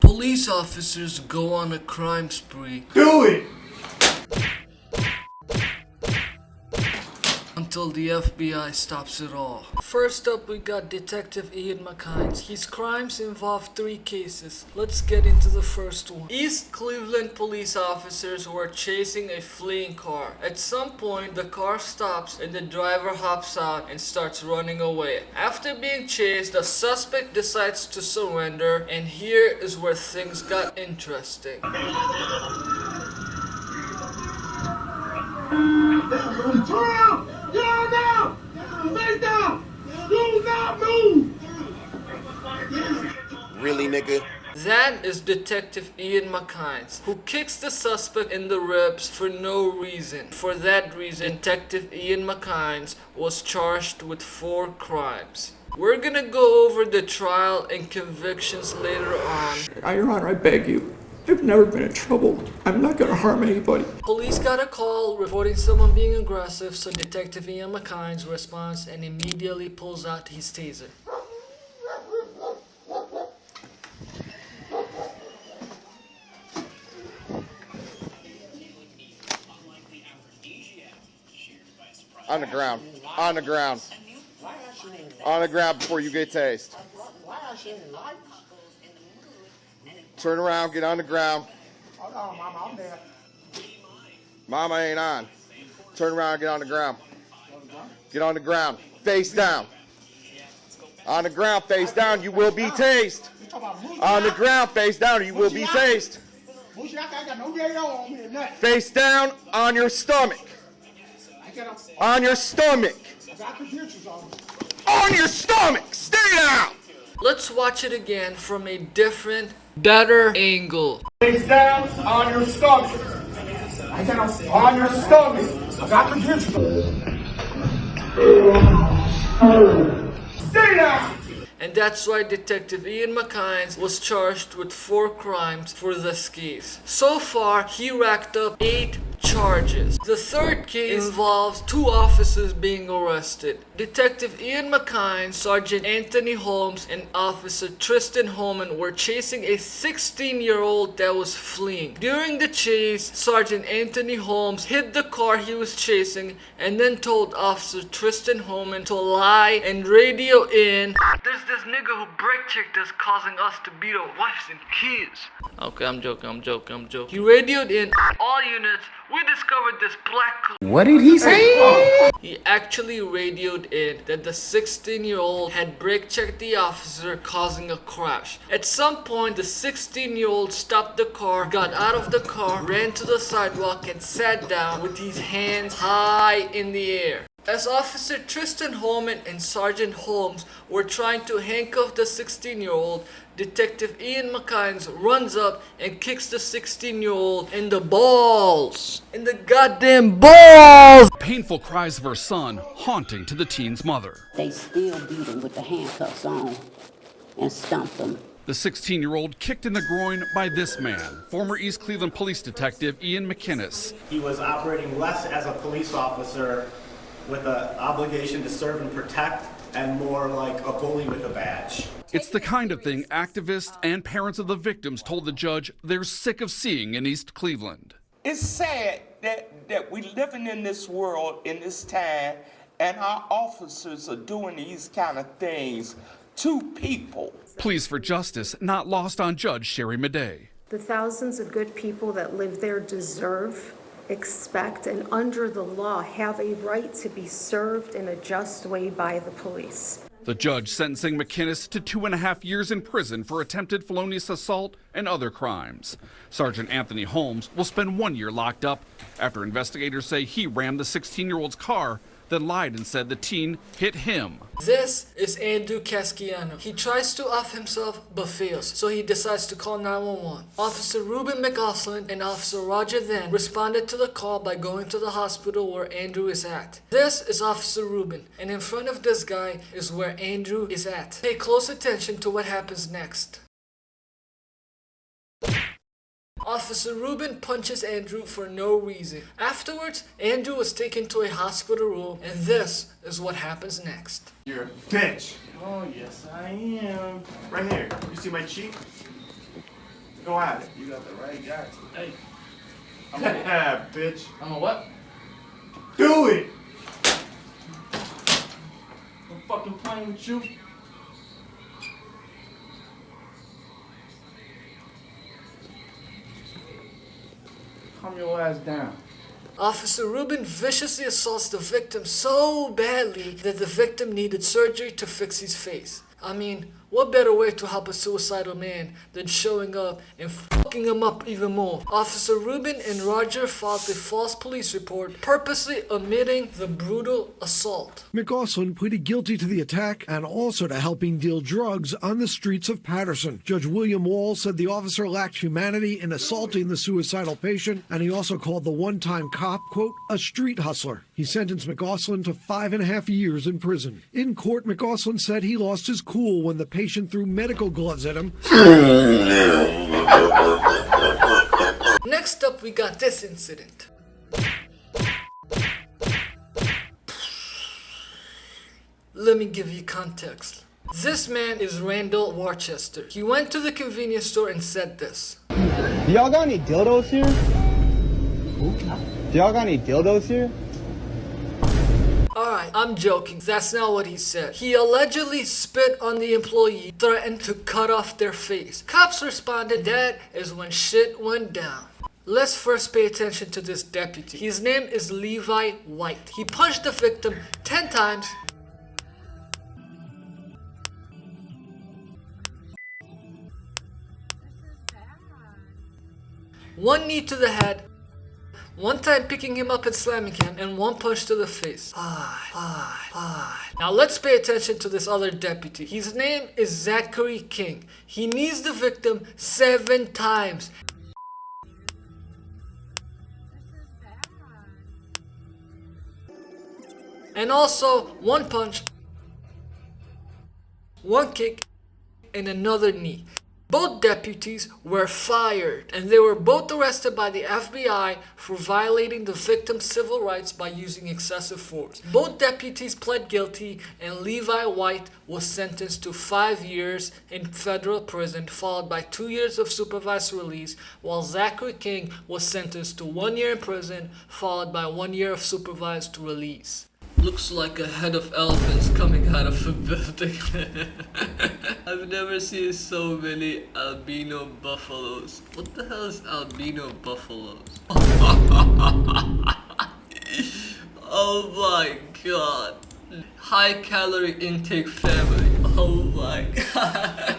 Police officers go on a crime spree. Do it! Until the FBI stops it all. First up, we got Detective Ian McKines. His crimes involve 3 cases. Let's get into the first one. East Cleveland police officers were chasing a fleeing car. At some point, the car stops and the driver hops out and starts running away. After being chased, the suspect decides to surrender, and here is where things got interesting. Turn around! Get on down! Face down! Do not move! Really, nigga? That is Detective Ian McKines, who kicks the suspect in the ribs for no reason. For that reason, Detective Ian McKines was charged with 4 crimes. We're gonna go over the trial and convictions later on. Your Honor, I beg you. I've never been in trouble. I'm not gonna harm anybody. Police got a call reporting someone being aggressive, so Detective Ian McKines responds and immediately pulls out his taser. On the ground. On the ground. On the ground before you get tased. Turn around, get on the ground. Hold on, Mama, I'm there. Mama ain't on. Turn around, get on the ground. Get on the ground. Face down. On the ground, face down, you will be tased. On the ground, face down, or you will be tased. Bush, I got no radio on me or nothing. Face down on your stomach. I got On your stomach. the pictures on me. On your stomach. Stay down. Let's watch it again from a different, better angle. Face down on your stomach. I got on your stomach. I got the pictures on me. Stay down. And that's why Detective Ian McKines was charged with 4 crimes for this case. So far, he racked up 8 charges. The third case involves 2 officers being arrested. Detective Ian McKines, Sergeant Anthony Holmes, and Officer Tristan Holman were chasing a 16-year-old that was fleeing. During the chase, Sergeant Anthony Holmes hit the car he was chasing and then told Officer Tristan Holman to lie and radio in, "There's this nigga who brake checked us causing us to beat our wives and kids." Okay, I'm joking. He radioed in, "All units, we discovered this black..." What did he say? He actually radioed in that the 16-year-old had brake checked the officer, causing a crash. At some point, the 16-year-old stopped the car, got out of the car, ran to the sidewalk, and sat down with his hands high in the air. As Officer Tristan Holman and Sergeant Holmes were trying to handcuff the 16-year-old, Detective Ian McKines runs up and kicks the 16-year-old in the balls. In the goddamn balls! Painful cries of her son haunting to the teen's mother. They still beat him with the handcuffs on and stumped him. The 16-year-old kicked in the groin by this man, former East Cleveland police detective Ian McInnes. He was operating less as a police officer with an obligation to serve and protect, and more like a bully with a badge. It's the kind of thing activists and parents of the victims told the judge they're sick of seeing in East Cleveland. It's sad that we living in this world, in this time, and our officers are doing these kind of things to people. Pleas for justice not lost on Judge Sherry Madej. The thousands of good people that live there deserve, expect, and under the law have a right to be served in a just way by the police. The judge sentencing McInnes to 2.5 years in prison for attempted felonious assault and other crimes. Sergeant Anthony Holmes will spend 1 year locked up after investigators say he rammed the 16-year-old's car, then lied and said the teen hit him. This is Andrew Casciano. He tries to off himself but fails, so he decides to call 911. Officer Ruben McLaughlin and Officer Roger then responded to the call by going to the hospital where Andrew is at. This is Officer Ruben, and in front of this guy is where Andrew is at. Pay close attention to what happens next. Officer Ruben punches Andrew for no reason. Afterwards, Andrew was taken to a hospital room, and this is what happens next. You're a bitch. Oh, yes, I am. Right here. You see my cheek? Go at it. You got the right guy. Hey. Yeah, bitch. I'm a what? Do it! I'm fucking playing with you. Calm your ass down. Officer Rubin viciously assaults the victim so badly that the victim needed surgery to fix his face. I mean, what better way to help a suicidal man than showing up and fucking him up even more? Officer Rubin and Roger filed a false police report, purposely omitting the brutal assault. McGoslin pleaded guilty to the attack and also to helping deal drugs on the streets of Patterson. Judge William Wall said the officer lacked humanity in assaulting the suicidal patient, and he also called the one-time cop, quote, a street hustler. He sentenced McGoslin to 5.5 years in prison. In court, McGoslin said he lost his cool when the patient threw medical gloves at him. Next up, we got this incident. Let me give you context. This man is Randall Worcester. He went to the convenience store and said this. Do y'all got any dildos here? Do y'all got any dildos here? Alright, I'm joking. That's not what he said. He allegedly spit on the employee, threatened to cut off their face. Cops responded, that is when shit went down. Let's first pay attention to this deputy. His name is Levi White. He punched the victim 10 times. One knee to the head, one time picking him up and slamming him, and one punch to the face. Now let's pay attention to this other deputy. His name is Zachary King. He knees the victim 7 times. And also one punch, one kick, and another knee. Both deputies were fired, and they were both arrested by the FBI for violating the victim's civil rights by using excessive force. Both deputies pled guilty, and Levi White was sentenced to 5 years in federal prison, followed by 2 years of supervised release, while Zachary King was sentenced to 1 year in prison, followed by 1 year of supervised release. Looks like a head of elephants coming out of a building. I've never seen so many albino buffaloes. What the hell is albino buffaloes? Oh my god. High calorie intake family. Oh my god.